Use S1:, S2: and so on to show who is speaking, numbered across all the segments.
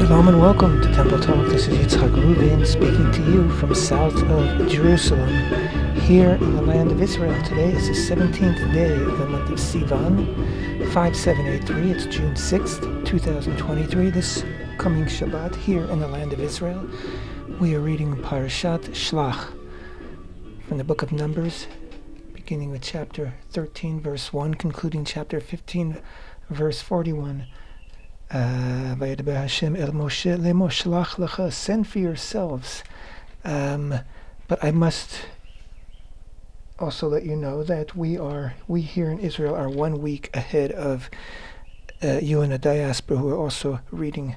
S1: Shalom and welcome to Temple Talk. This is Yitzchak Rubin speaking to you from south of Jerusalem, here in the land of Israel. Today is the 17th day of the month of Sivan, 5783. It's June 6th, 2023. This coming Shabbat here in the land of Israel, we are reading Parashat Shelach from the book of Numbers, beginning with chapter 13, verse 1, concluding chapter 15, verse 41. HaShem el Moshe lemo shelach lecha, send for yourselves. But I must also let you know that we here in Israel are 1 week ahead of you in the diaspora who are also reading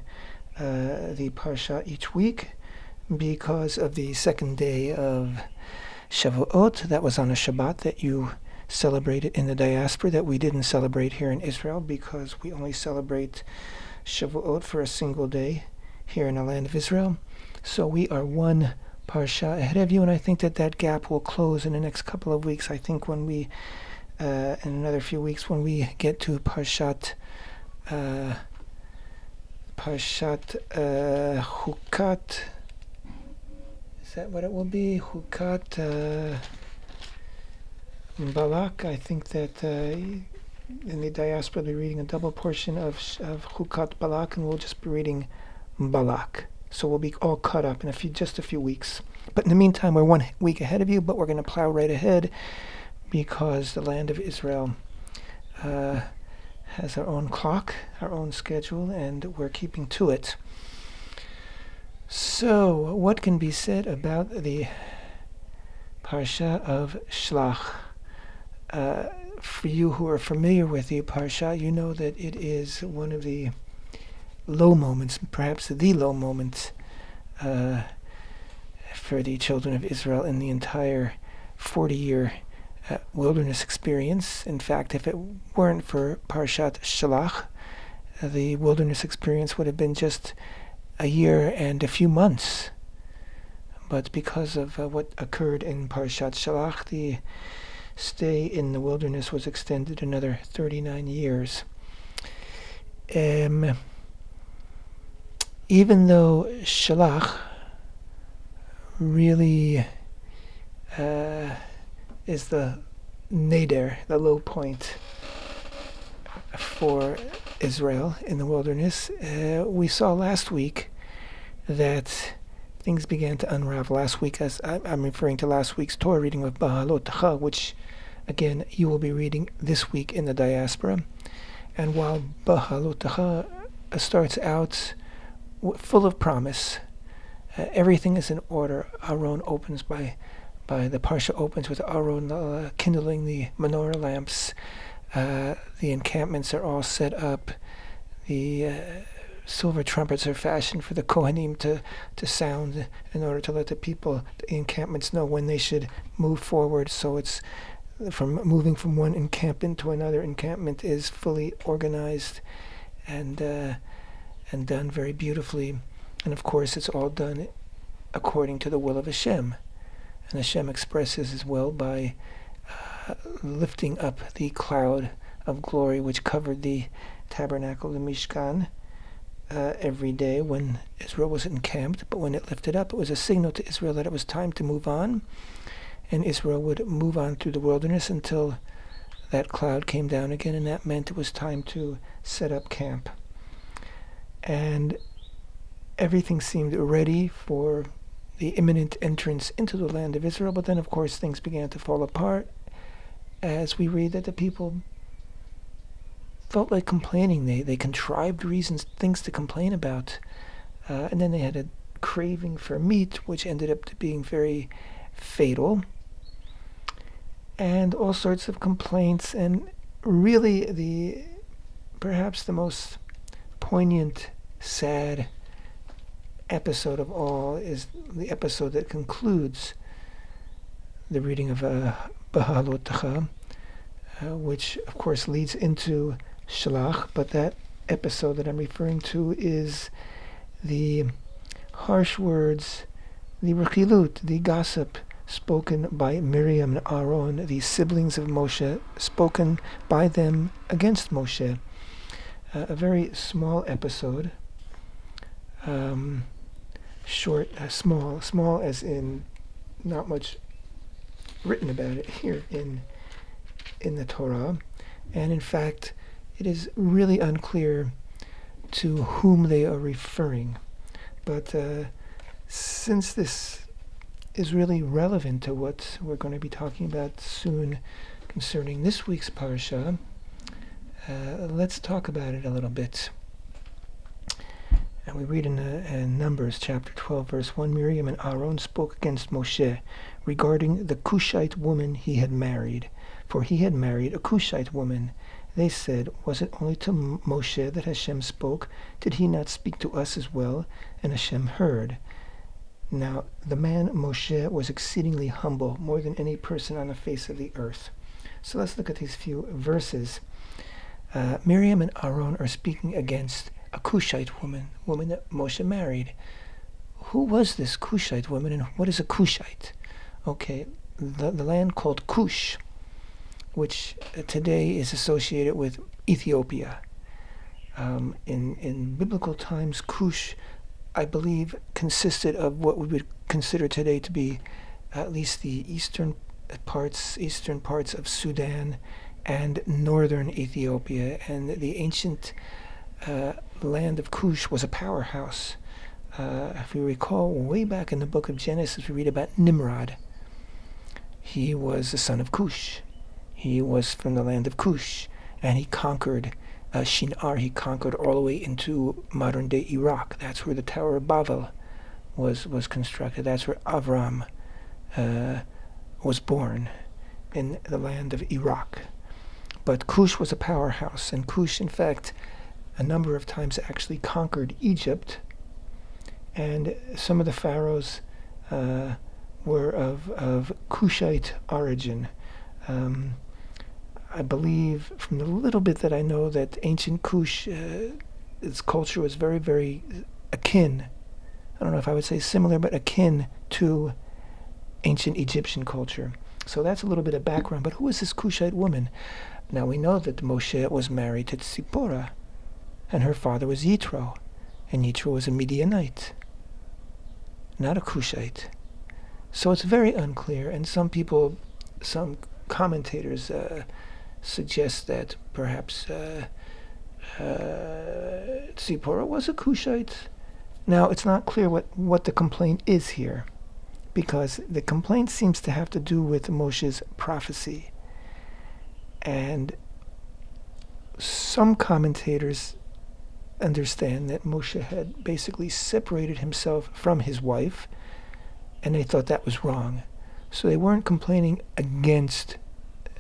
S1: the Parsha each week, because of the second day of Shavuot that was on a Shabbat that you celebrated in the diaspora that we didn't celebrate here in Israel, because we only celebrate Shavuot for a single day here in the land of Israel. So we are one Parsha ahead of you, and I think that gap will close in the next couple of weeks. I think when we, in another few weeks, when we get to Parshat Hukat, is that what it will be? Hukat Balak. I think that in the diaspora we'll be reading a double portion of Chukat Balak, and we'll just be reading Balak. So we'll be all caught up in just a few weeks. But in the meantime, we're 1 week ahead of you, but we're going to plow right ahead because the land of Israel has our own clock, our own schedule, and we're keeping to it. So what can be said about the Parsha of Shelach? For you who are familiar with the Parsha, you know that it is one of the low moments, perhaps the low moment for the children of Israel in the entire 40-year wilderness experience. In fact, if it weren't for Parshat Shelach, the wilderness experience would have been just a year and a few months. But because of what occurred in Parshat Shelach, the stay in the wilderness was extended another 39 years. Even though Shelach really is the nadir, the low point for Israel in the wilderness, we saw last week that things began to unravel. Last week, as I'm referring to last week's Torah reading of Beha'alotcha, which again you will be reading this week in the diaspora. And while Beha'alotcha starts out full of promise, everything is in order. Aaron opens by the Parsha opens with Aaron kindling the menorah lamps. The encampments are all set up. The silver trumpets are fashioned for the Kohanim to sound in order to let the people, the encampments, know when they should move forward. So it's moving from one encampment to another encampment is fully organized and done very beautifully. And of course, it's all done according to the will of HaShem. And HaShem expresses his will by lifting up the cloud of glory which covered the tabernacle, the Mishkan, every day when Israel was encamped. But when it lifted up, it was a signal to Israel that it was time to move on, and Israel would move on through the wilderness until that cloud came down again, and that meant it was time to set up camp. And everything seemed ready for the imminent entrance into the land of Israel, but then of course things began to fall apart as we read that the people felt like complaining. They contrived things to complain about. And then they had a craving for meat, which ended up to being very fatal. And all sorts of complaints. And really perhaps the most poignant, sad episode of all is the episode that concludes the reading of Beha'alotcha, which of course leads into Shelach, but that episode that I'm referring to is the harsh words, the rechilut, the gossip spoken by Miriam and Aaron, the siblings of Moshe, spoken by them against Moshe. A very small episode, short, small as in not much written about it here in the Torah, and in fact, it is really unclear to whom they are referring. But since this is really relevant to what we're going to be talking about soon concerning this week's parsha, let's talk about it a little bit. And we read in Numbers chapter 12, verse 1, Miriam and Aaron spoke against Moshe regarding the Cushite woman he had married, for he had married a Cushite woman. They said, was it only to Moshe that Hashem spoke? Did he not speak to us as well? And Hashem heard. Now, the man Moshe was exceedingly humble, more than any person on the face of the earth. So let's look at these few verses. Miriam and Aaron are speaking against a Cushite woman that Moshe married. Who was this Cushite woman, and what is a Cushite? Okay, the land called Cush, which today is associated with Ethiopia. In biblical times, Cush, I believe, consisted of what we would consider today to be at least the eastern parts of Sudan and northern Ethiopia. And the ancient land of Cush was a powerhouse. If you recall, way back in the book of Genesis, we read about Nimrod. He was the son of Cush. He was from the land of Cush, and he conquered Shinar. He conquered all the way into modern-day Iraq. That's where the Tower of Babel was constructed. That's where Avram was born, in the land of Iraq. But Cush was a powerhouse, and Cush, in fact, a number of times actually conquered Egypt, and some of the pharaohs were of Cushite origin. I believe, from the little bit that I know, that ancient Cush, its culture was very, very akin. I don't know if I would say similar, but akin to ancient Egyptian culture. So that's a little bit of background. But who is this Cushite woman? Now we know that Moshe was married to Tzipporah, and her father was Yitro, and Yitro was a Midianite, not a Cushite. So it's very unclear, and some commentators suggest that perhaps Tzipporah was a Cushite. Now, it's not clear what the complaint is here, because the complaint seems to have to do with Moshe's prophecy. And some commentators understand that Moshe had basically separated himself from his wife, and they thought that was wrong. So they weren't complaining against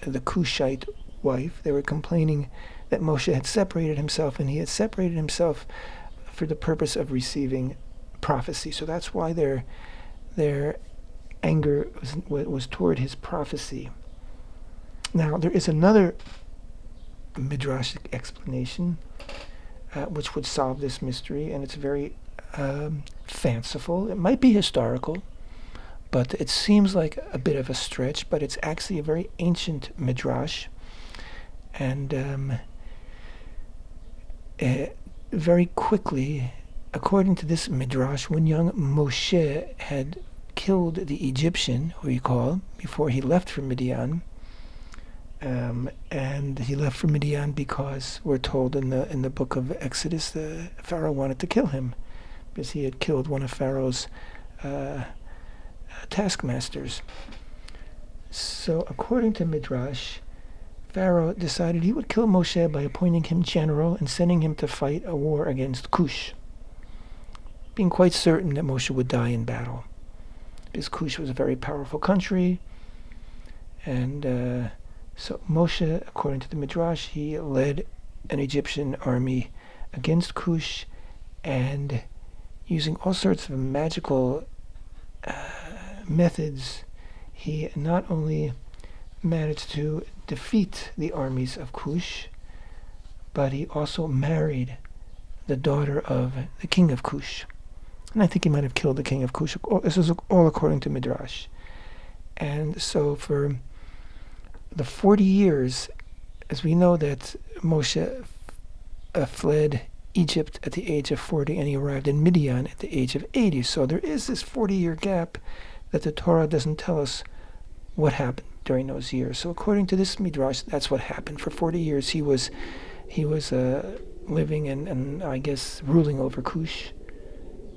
S1: the Cushite wife. They were complaining that Moshe had separated himself, and he had separated himself for the purpose of receiving prophecy. So that's why their anger was toward his prophecy. Now, there is another midrashic explanation which would solve this mystery, and it's very fanciful. It might be historical, but it seems like a bit of a stretch, but it's actually a very ancient midrash. And very quickly, according to this midrash, when young Moshe had killed the Egyptian, who you call, before he left for Midian, and he left for Midian because we're told in the book of Exodus, the Pharaoh wanted to kill him because he had killed one of Pharaoh's taskmasters. So according to Midrash, Pharaoh decided he would kill Moshe by appointing him general and sending him to fight a war against Cush, being quite certain that Moshe would die in battle, because Cush was a very powerful country. And so Moshe, according to the Midrash, he led an Egyptian army against Cush, and using all sorts of magical methods, he not only managed to defeat the armies of Cush, but he also married the daughter of the king of Cush. And I think he might have killed the king of Cush. This is all according to Midrash. And so for the 40 years, as we know that Moshe fled Egypt at the age of 40, and he arrived in Midian at the age of 80. So there is this 40-year gap that the Torah doesn't tell us what happened during those years. So according to this midrash, that's what happened. For 40 years he was living and I guess ruling over Cush,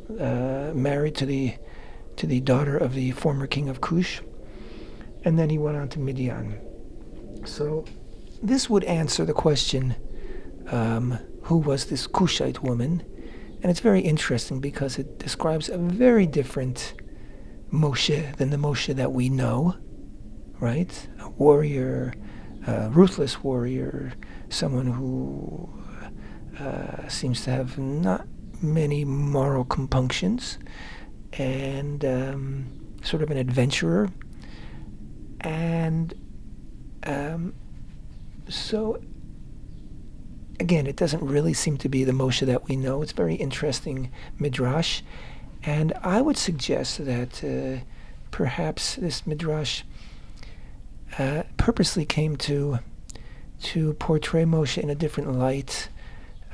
S1: married to the daughter of the former king of Cush, and then he went on to Midian. So this would answer the question, who was this Cushite woman? And it's very interesting because it describes a very different Moshe than the Moshe that we know, right? A warrior, a ruthless warrior, someone who seems to have not many moral compunctions, and sort of an adventurer. And so again, it doesn't really seem to be the Moshe that we know. It's very interesting midrash, and I would suggest that perhaps this midrash purposely came to portray Moshe in a different light.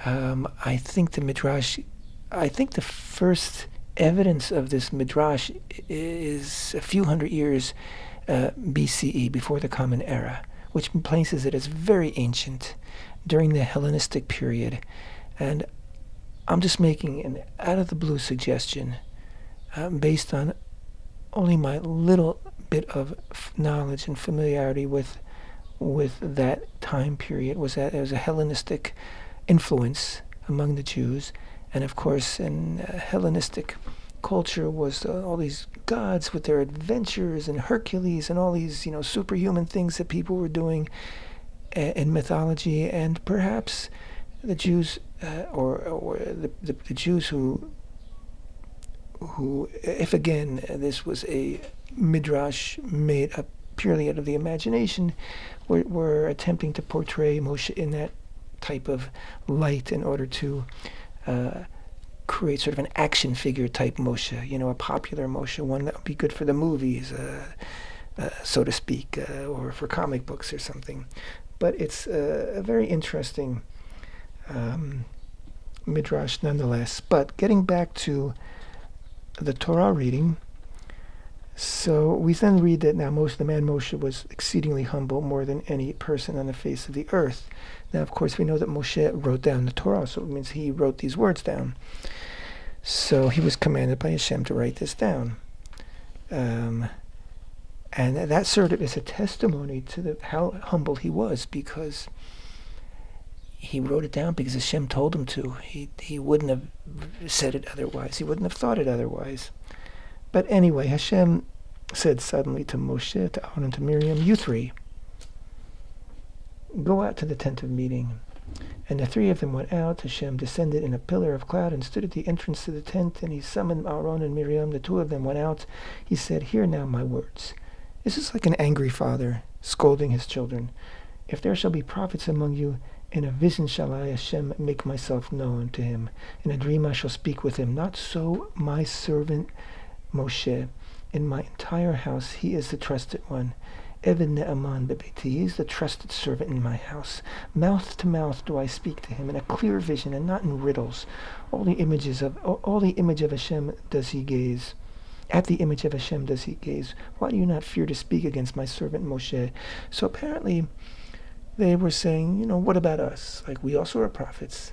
S1: I think the first evidence of this midrash is a few hundred years BCE, before the Common Era, which places it as very ancient, during the Hellenistic period. And I'm just making an out-of-the-blue suggestion based on only my little bit of knowledge and familiarity with that time period, was that there was a Hellenistic influence among the Jews. And of course, in Hellenistic culture was all these gods with their adventures, and Hercules and all these superhuman things that people were doing in mythology. And perhaps the Jews or the Jews who if again this was a midrash made up purely out of the imagination, were attempting to portray Moshe in that type of light in order to create sort of an action figure type Moshe, a popular Moshe, one that would be good for the movies, so to speak, or for comic books or something. But it's a very interesting midrash nonetheless. But getting back to the Torah reading, so we then read that now the man Moshe was exceedingly humble, more than any person on the face of the earth. Now, of course, we know that Moshe wrote down the Torah, so it means he wrote these words down. So he was commanded by Hashem to write this down. And that sort of is a testimony to how humble he was, because he wrote it down because Hashem told him to. He wouldn't have said it otherwise. He wouldn't have thought it otherwise. But anyway, Hashem said suddenly to Moshe, to Aaron, and to Miriam, "You three, go out to the tent of meeting." And the three of them went out. Hashem descended in a pillar of cloud and stood at the entrance to the tent, and he summoned Aaron and Miriam. The two of them went out. He said, "Hear now my words." This is like an angry father scolding his children. "If there shall be prophets among you, in a vision shall I, Hashem, make myself known to him. In a dream I shall speak with him. Not so my servant Moshe. In my entire house he is the trusted one. Eved ne'aman bebeiti. He is the trusted servant in my house. Mouth to mouth do I speak to him, in a clear vision and not in riddles. All the image of Hashem does he gaze. At the image of Hashem does he gaze. Why do you not fear to speak against my servant Moshe?" So apparently they were saying, what about us? Like, we also are prophets.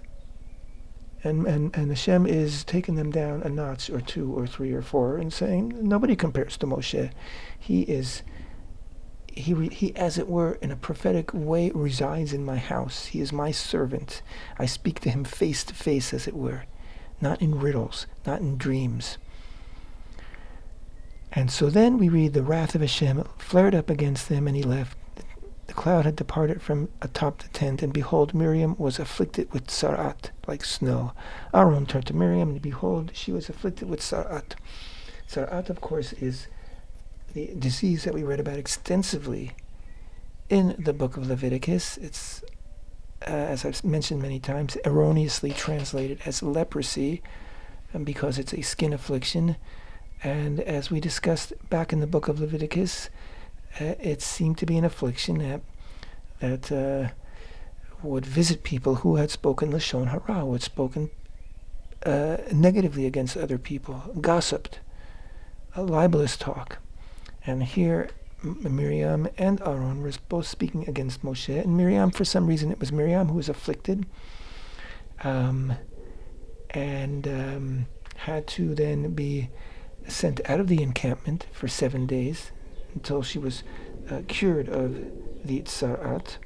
S1: And Hashem is taking them down a notch or two or three or four and saying, nobody compares to Moshe. He as it were, in a prophetic way, resides in my house. He is my servant. I speak to him face to face, as it were, not in riddles, not in dreams. And so then we read, the wrath of Hashem flared up against them, and he left. The cloud had departed from atop the tent, and behold, Miriam was afflicted with sarat, like snow. Aaron turned to Miriam, and behold, she was afflicted with sarat. Sarat, of course, is the disease that we read about extensively in the book of Leviticus. It's, as I've mentioned many times, erroneously translated as leprosy, because it's a skin affliction. And as we discussed back in the book of Leviticus, it seemed to be an affliction that would visit people who had spoken Lashon Hara, who had spoken negatively against other people, gossiped, libelous talk. And here Miriam and Aaron were both speaking against Moshe. And Miriam, for some reason, it was Miriam who was afflicted, and had to then be sent out of the encampment for 7 days until she was cured of the Tzara'at.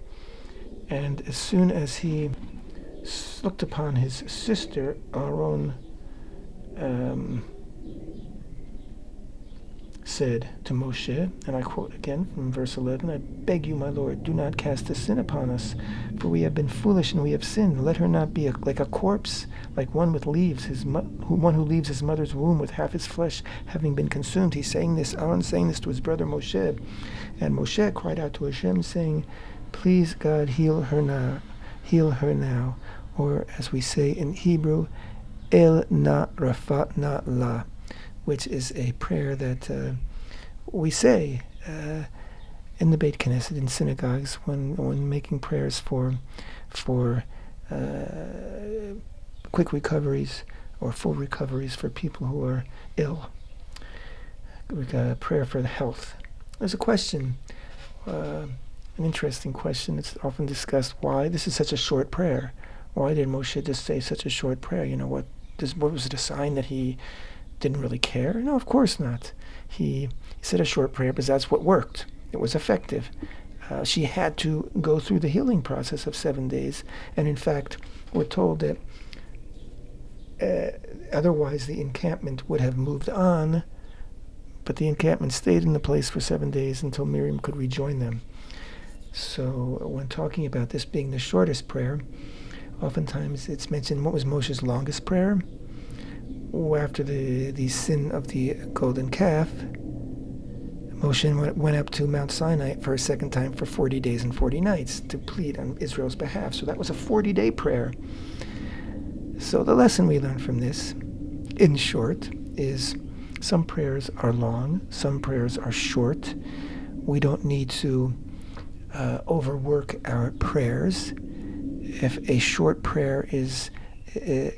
S1: And as soon as he looked upon his sister, Aaron said to Moshe, and I quote again from verse 11, "I beg you, my Lord, do not cast a sin upon us, for we have been foolish and we have sinned. Let her not be like a corpse, like one with leaves, one who leaves his mother's womb with half his flesh having been consumed." He's saying this, Aaron saying this to his brother Moshe. And Moshe cried out to Hashem, saying, "Please, God, heal her now. Or, as we say in Hebrew, El na rafat na la, which is a prayer that we say in the Beit Knesset, in synagogues, when making prayers for quick recoveries or full recoveries for people who are ill. A prayer for the health. There's a question, an interesting question. It's often discussed why this is such a short prayer. Why did Moshe just say such a short prayer? What was it, a sign that he didn't really care? No, of course not. He said a short prayer because that's what worked. It was effective. She had to go through the healing process of 7 days, and in fact, we're told that otherwise the encampment would have moved on, but the encampment stayed in the place for 7 days until Miriam could rejoin them. So when talking about this being the shortest prayer, oftentimes it's mentioned what was Moshe's longest prayer. After the sin of the golden calf, Moshe went up to Mount Sinai for a second time for 40 days and 40 nights to plead on Israel's behalf. So that was a 40-day prayer. So the lesson we learn from this, in short, is some prayers are long, some prayers are short. We don't need to overwork our prayers. If a short prayer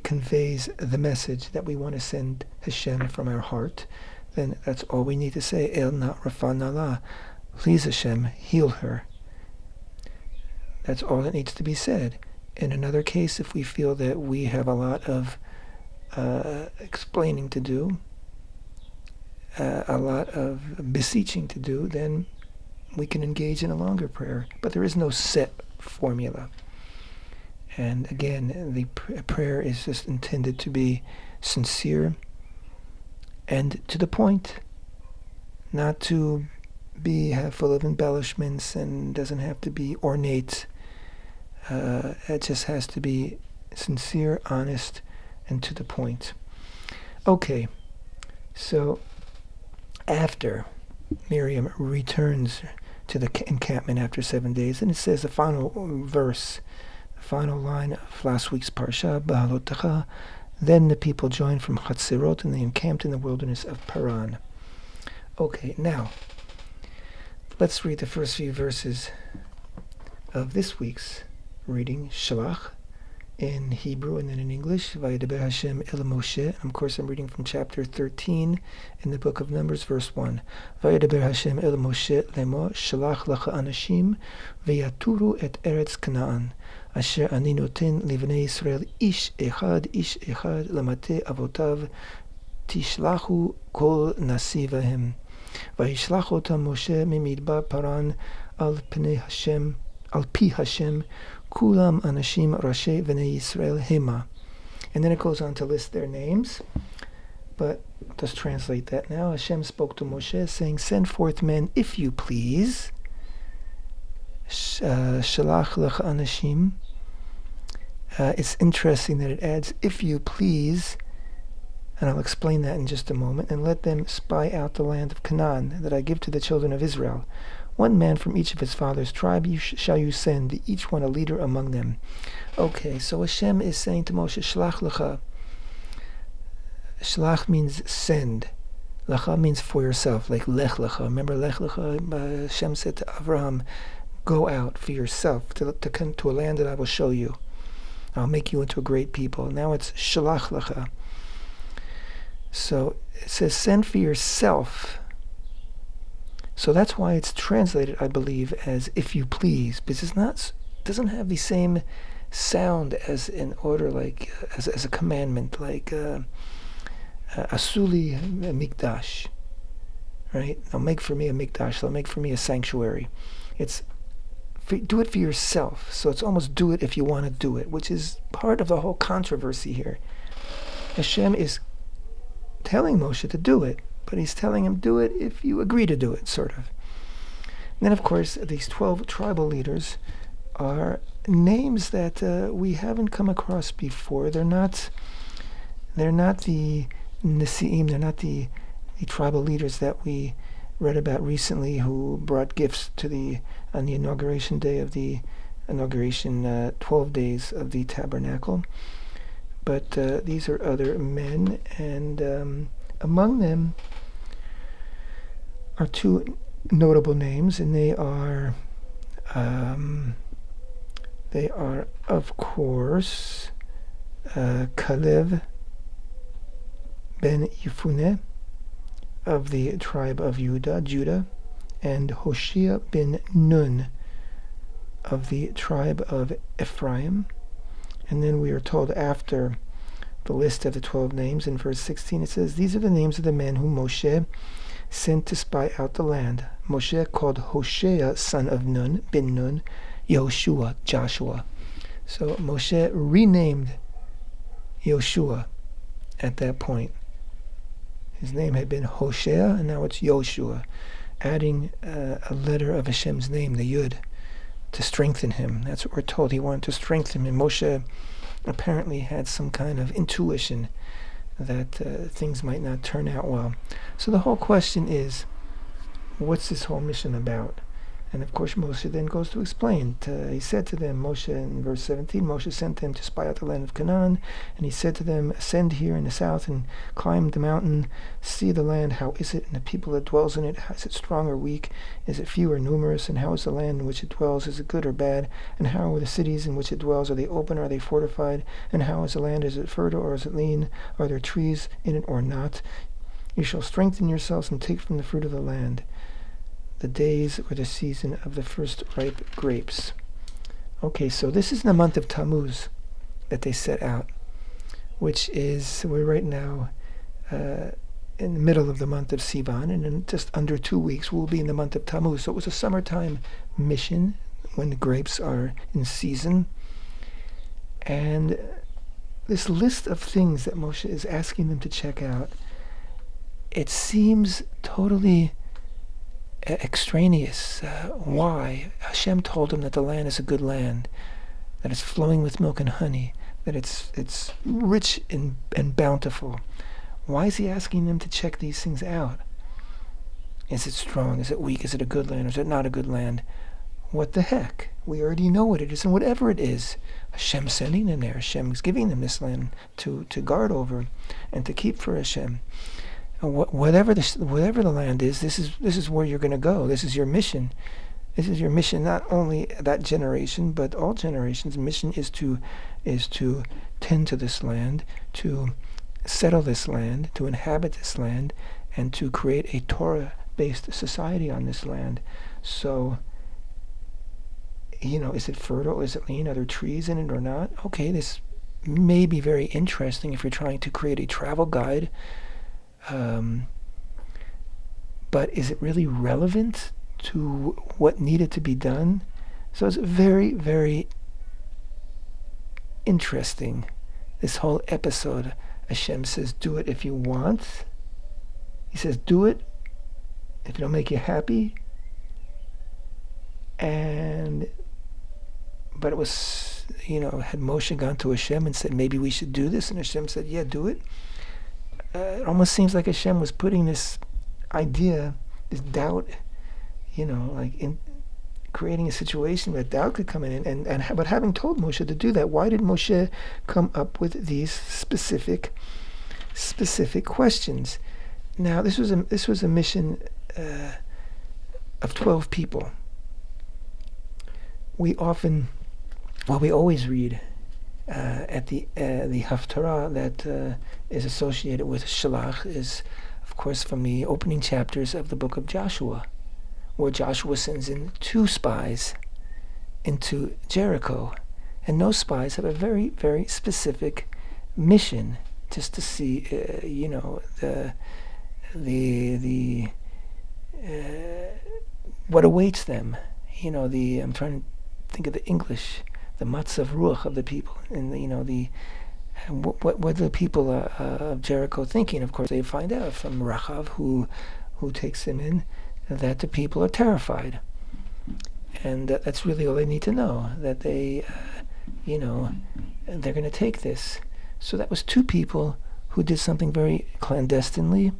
S1: conveys the message that we want to send Hashem from our heart, then that's all we need to say. El na rafan Allah. Please, Hashem, heal her. That's all that needs to be said. In another case, if we feel that we have a lot of explaining to do, a lot of beseeching to do, then we can engage in a longer prayer. But there is no set formula. And again, the prayer is just intended to be sincere and to the point, not to be full of embellishments, and doesn't have to be ornate. It just has to be sincere, honest, and to the point. Okay, so after Miriam returns to the encampment after 7 days, and it says the final verse, final line of last week's parsha, Beha'alotcha, then the people joined from Hatzirot and they encamped in the wilderness of Paran. Okay, now let's read the first few verses of this week's reading, Shelach, in Hebrew and then in English. Vayedaber Hashem el Moshe. And of course, I'm reading from chapter 13 in the book of Numbers, verse 1. Vayedaber Hashem el Moshe lemor shalach lacha anashim veyaturu et eretz Canaan asher ani noten livnei Yisrael ish echad lamate avotav tishlachu kol nasivahem vayishlach otam Moshe mimidbar Paran al pnei Hashem al pi Hashem Kulam Anashim Rashe V'nei Yisrael Hema. And then it goes on to list their names. But let's translate that now. Hashem spoke to Moshe, saying, "Send forth men, if you please. Shelach lech anashim." It's interesting that it adds, "if you please," and I'll explain that in just a moment. "And let them spy out the land of Canaan that I give to the children of Israel. One man from each of his father's tribe shall you send, each one a leader among them." Okay, so Hashem is saying to Moshe, Shelach lecha. Shelach means send. Lecha means for yourself, like lech lecha. Remember lech lecha? Hashem said to Abraham, Go out for yourself to come to a land that I will show you. I'll make you into a great people. Now it's Shelach lecha. So it says, send for yourself. So that's why it's translated, I believe, as if you please, because doesn't have the same sound as an order, like as a commandment, like Asuli mikdash, right? They'll make for me a mikdash. They'll make for me a sanctuary. It's do it for yourself. So it's almost do it if you want to do it, which is part of the whole controversy here. Hashem is telling Moshe to do it, but he's telling him do it if you agree to do it, sort of. And then, of course, these 12 tribal leaders are names that we haven't come across before. They're not the Nesi'im, they're not the tribal leaders that we read about recently who brought gifts on the inauguration day of the 12 days of the tabernacle. But these are other men, and among them are two notable names, and they are of course Calev ben Yefuneh of the tribe of Judah, and Hoshea ben Nun of the tribe of Ephraim. And then we are told after the list of the 12 names in verse 16, it says, these are the names of the men whom Moshe sent to spy out the land. Moshe called Hoshea, son of Nun, bin Nun, Yehoshua, Joshua. So Moshe renamed Yehoshua at that point. His name had been Hoshea, and now it's Yehoshua, adding a letter of Hashem's name, the Yud, to strengthen him. That's what we're told. He wanted to strengthen him. And Moshe apparently had some kind of intuition that things might not turn out well. So the whole question is, what's this whole mission about? And of course Moshe then goes to explain. He said to them, Moshe in verse 17, Moshe sent them to spy out the land of Canaan, and he said to them, ascend here in the south and climb the mountain, see the land, how is it, and the people that dwells in it, is it strong or weak, is it few or numerous, and how is the land in which it dwells, is it good or bad, and how are the cities in which it dwells, are they open or are they fortified, and how is the land, is it fertile or is it lean, are there trees in it or not? You shall strengthen yourselves and take from the fruit of the land, the days or the season of the first ripe grapes. Okay, so this is in the month of Tammuz that they set out, which is, we're right now in the middle of the month of Sivan, and in just under 2 weeks we'll be in the month of Tammuz. So it was a summertime mission when the grapes are in season. And this list of things that Moshe is asking them to check out, it seems totally extraneous. Why? Hashem told him that the land is a good land, that it's flowing with milk and honey, that it's rich and bountiful. Why is he asking them to check these things out? Is it strong? Is it weak? Is it a good land? Or is it not a good land? What the heck? We already know what it is, and whatever it is, Hashem's sending them there. Hashem's giving them this land to guard over and to keep for Hashem. Whatever the land is, this is where you're going to go. This is your mission. This is your mission, not only that generation, but all generations. Mission is to tend to this land, to settle this land, to inhabit this land, and to create a Torah-based society on this land. So, is it fertile? Is it lean? Are there trees in it or not? Okay, this may be very interesting if you're trying to create a travel guide. But is it really relevant to what needed to be done? So it's very, very interesting, this whole episode. Hashem says, do it if you want. He says, do it if it'll make you happy. But it was, had Moshe gone to Hashem and said, maybe we should do this? And Hashem said, yeah, do it. It almost seems like Hashem was putting this idea, this doubt, like in creating a situation where doubt could come in. But having told Moshe to do that, why did Moshe come up with these specific questions? Now, this was a mission of 12 people. we often, well, we always read at the Haftarah that is associated with Shelach is, of course, from the opening chapters of the book of Joshua, where Joshua sends in 2 spies into Jericho, and those spies have a very, very specific mission, just to see, the what awaits them. I'm trying to think of the English, the matzav ruach of the people, and what are the people of Jericho thinking? Of course, they find out from Rachav, who takes them in, that the people are terrified, and that's really all they need to know. That they, they're going to take this. So that was 2 people who did something very clandestinely.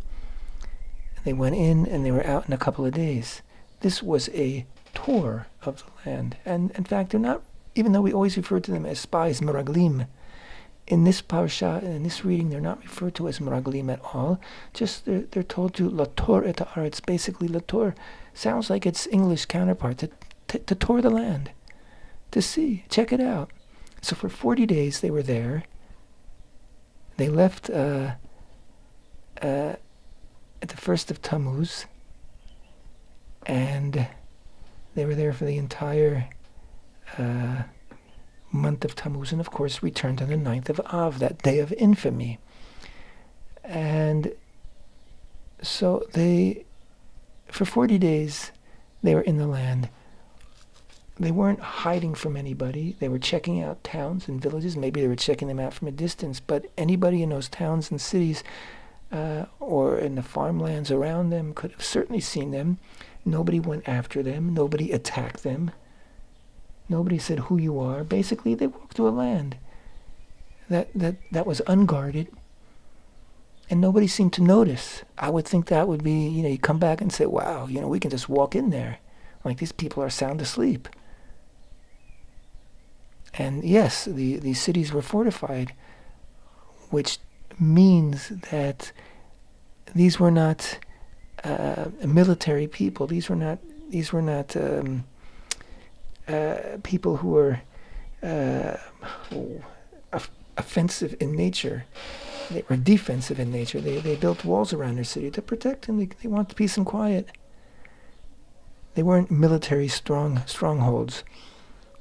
S1: They went in and they were out in a couple of days. This was a tour of the land, and in fact, they're not. Even though we always refer to them as spies, meraglim, in this parsha, in this reading, they're not referred to as meraglim at all. Just they're told to lator et haaretz. Basically, lator sounds like its English counterpart, to tour the land, to see, check it out. So for 40 days they were there. They left at the 1st of Tammuz, and they were there for the entire month of Tammuz, and of course returned on the 9th of Av, that day of infamy. And so for 40 days, they were in the land. They weren't hiding from anybody. They were checking out towns and villages. Maybe they were checking them out from a distance, but anybody in those towns and cities or in the farmlands around them could have certainly seen them. Nobody went after them. Nobody attacked them. Nobody said who you are. Basically, they walked through a land that was unguarded, and nobody seemed to notice. I would think that would be, you come back and say, wow, we can just walk in there. Like, these people are sound asleep. And yes, the cities were fortified, which means that these were not military people. These were not people who were offensive in nature. They were defensive in nature. They built walls around their city to protect them. They wanted peace and quiet. They weren't military strongholds.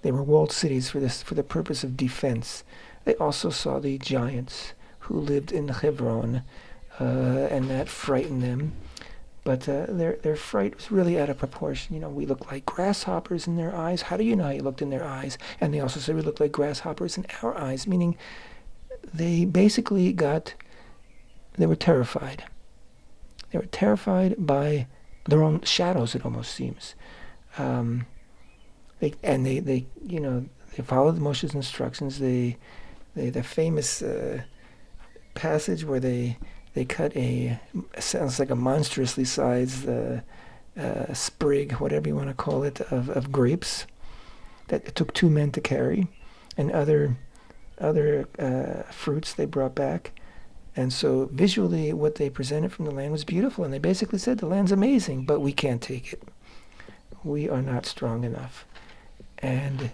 S1: They were walled cities for the purpose of defense. They also saw the giants who lived in Hebron, and that frightened them. But their fright was really out of proportion. We looked like grasshoppers in their eyes. How do you know how you looked in their eyes? And they also said we looked like grasshoppers in our eyes, meaning they basically they were terrified. They were terrified by their own shadows, it almost seems. They followed Moshe's instructions. The famous passage where they cut sounds like a monstrously sized sprig, whatever you want to call it, of grapes that it took 2 men to carry, and other fruits they brought back. And so visually what they presented from the land was beautiful, and they basically said the land's amazing, but we can't take it. We are not strong enough. And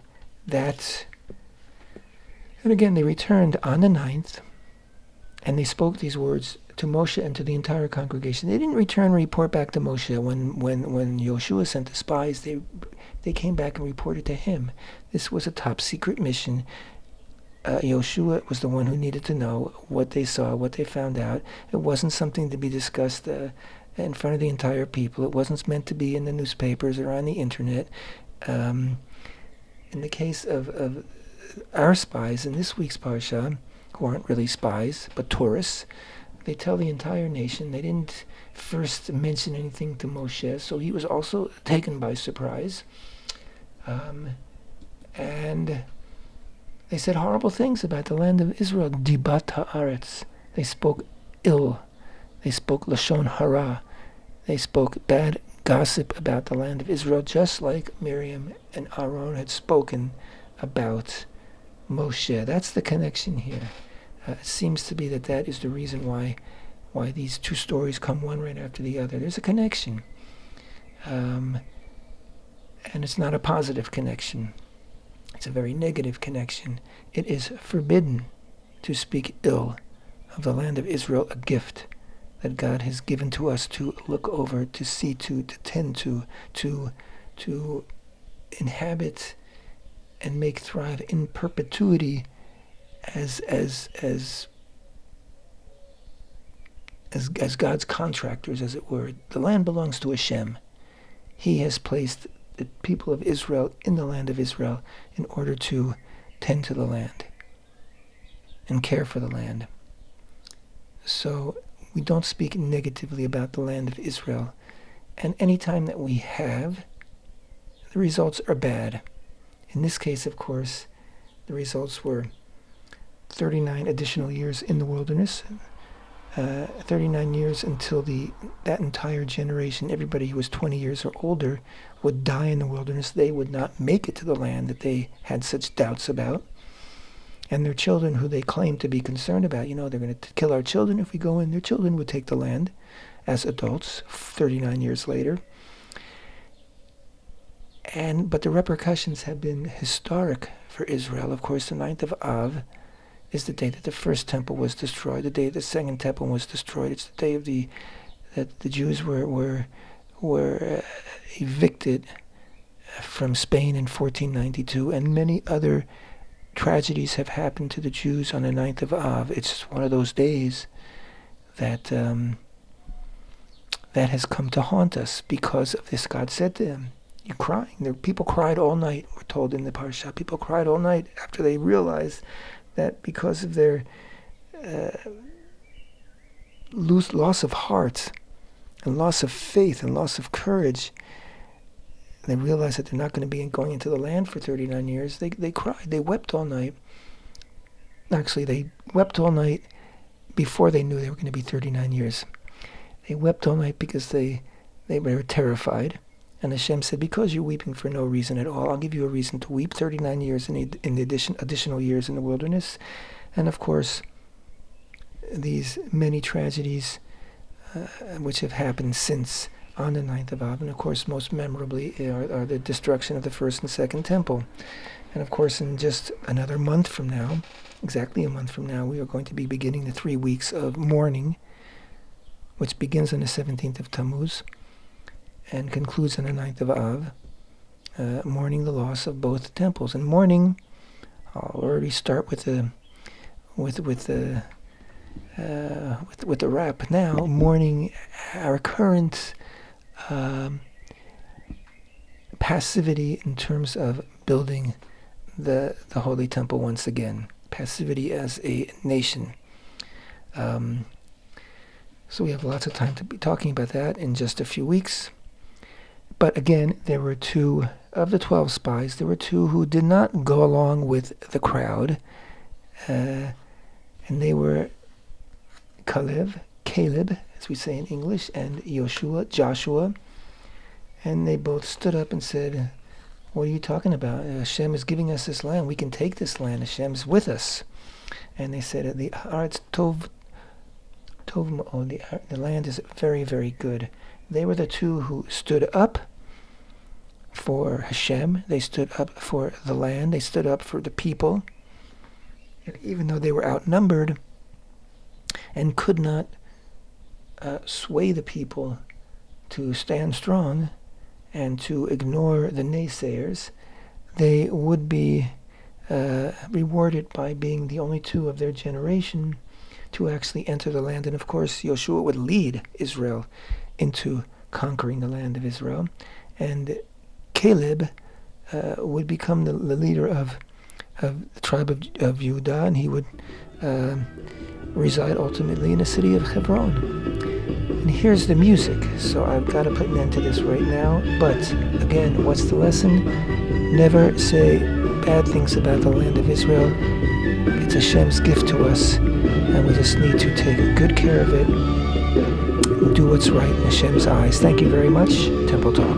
S1: again, they returned on the 9th, and they spoke these words to Moshe and to the entire congregation. They didn't return and report back to Moshe. When Yehoshua sent the spies, they came back and reported to him. This was a top secret mission. Yehoshua was the one who needed to know what they saw, what they found out. It wasn't something to be discussed in front of the entire people. It wasn't meant to be in the newspapers or on the internet. In the case of our spies in this week's parsha, who aren't really spies, but tourists, they tell the entire nation. They didn't first mention anything to Moshe, so he was also taken by surprise. And they said horrible things about the land of Israel. Dibat haaretz. They spoke ill. They spoke lashon hara. They spoke bad gossip about the land of Israel, just like Miriam and Aaron had spoken about Moshe. That's the connection here. It seems to be that is the reason why these 2 stories come one right after the other. There's a connection. And it's not a positive connection. It's a very negative connection. It is forbidden to speak ill of the land of Israel, a gift that God has given to us to look over, to see to tend to inhabit and make thrive in perpetuity as God's contractors, as it were. The land belongs to HaShem. He has placed the people of Israel in the land of Israel in order to tend to the land and care for the land. So we don't speak negatively about the land of Israel. And any time that we have, the results are bad. In this case, of course, the results were 39 additional years in the wilderness, 39 years until that entire generation, everybody who was 20 years or older, would die in the wilderness. They would not make it to the land that they had such doubts about. And their children, who they claimed to be concerned about, they're going to kill our children if we go in. Their children would take the land as adults 39 years later. But the repercussions have been historic for Israel. Of course, the 9th of Av is the day that the first temple was destroyed, the day the second temple was destroyed. It's the day that the Jews were evicted from Spain in 1492, and many other tragedies have happened to the Jews on the 9th of Av. It's one of those days that has come to haunt us because of this. God said to them, "You're crying." People cried all night, we're told in the parsha. People cried all night after they realized that because of their loss of heart and loss of faith and loss of courage, they realized that they're not going to be going into the land for 39 years. They cried. They wept all night. Actually, they wept all night before they knew they were going to be 39 years. They wept all night because they were terrified. And Hashem said, because you're weeping for no reason at all, I'll give you a reason to weep. 39 years in the additional years in the wilderness. And of course, these many tragedies which have happened since on the 9th of Av. And of course, most memorably are the destruction of the first and second temple. And of course, in just another month from now, exactly a month from now, we are going to be beginning the 3 weeks of mourning, which begins on the 17th of Tammuz and concludes on the 9th of Av, mourning the loss of both temples. And mourning, I'll already start with the wrap now. Mourning our current passivity in terms of building the Holy Temple once again. Passivity as a nation. So we have lots of time to be talking about that in just a few weeks. But again, there were 2 of the 12 spies. There were 2 who did not go along with the crowd. And they were Caleb, as we say in English, and Joshua. And they both stood up and said, what are you talking about? Hashem is giving us this land. We can take this land. Hashem's with us. And they said, the land is very, very good. They were the 2 who stood up for Hashem. They stood up for the land. They stood up for the people. And even though they were outnumbered and could not sway the people to stand strong and to ignore the naysayers, they would be rewarded by being the only 2 of their generation to actually enter the land. And of course, Yehoshua would lead Israel into conquering the land of Israel. And Caleb would become the leader of the tribe of Judah, and he would reside ultimately in the city of Hebron. And here's the music. So I've got to put an end to this right now. But again, what's the lesson? Never say bad things about the land of Israel. It's Hashem's gift to us, and we just need to take good care of it and do what's right in Hashem's eyes. Thank you very much. Temple Talk.